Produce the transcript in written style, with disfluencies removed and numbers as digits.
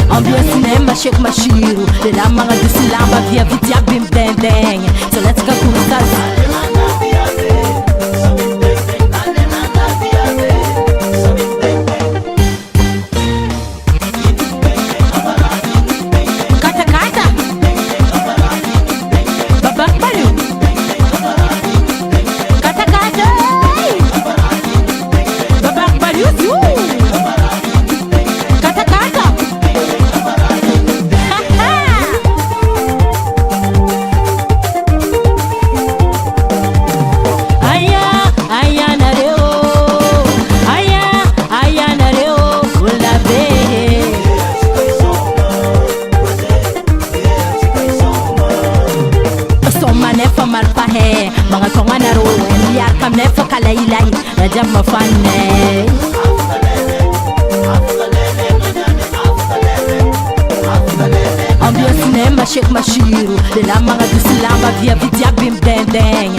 Ambiance cinema shake mashiru Lela mga dusilamba via vitia bim deng deng So let's go kurtas Kata kata Babak baru Kata kata Babak baru Kata kata Mga tonga na ro Niyar kam nefa kalaylay Rajab mafane Ambiance cinema shake mashiru Lela mga dusilamba via vidia bim deng deng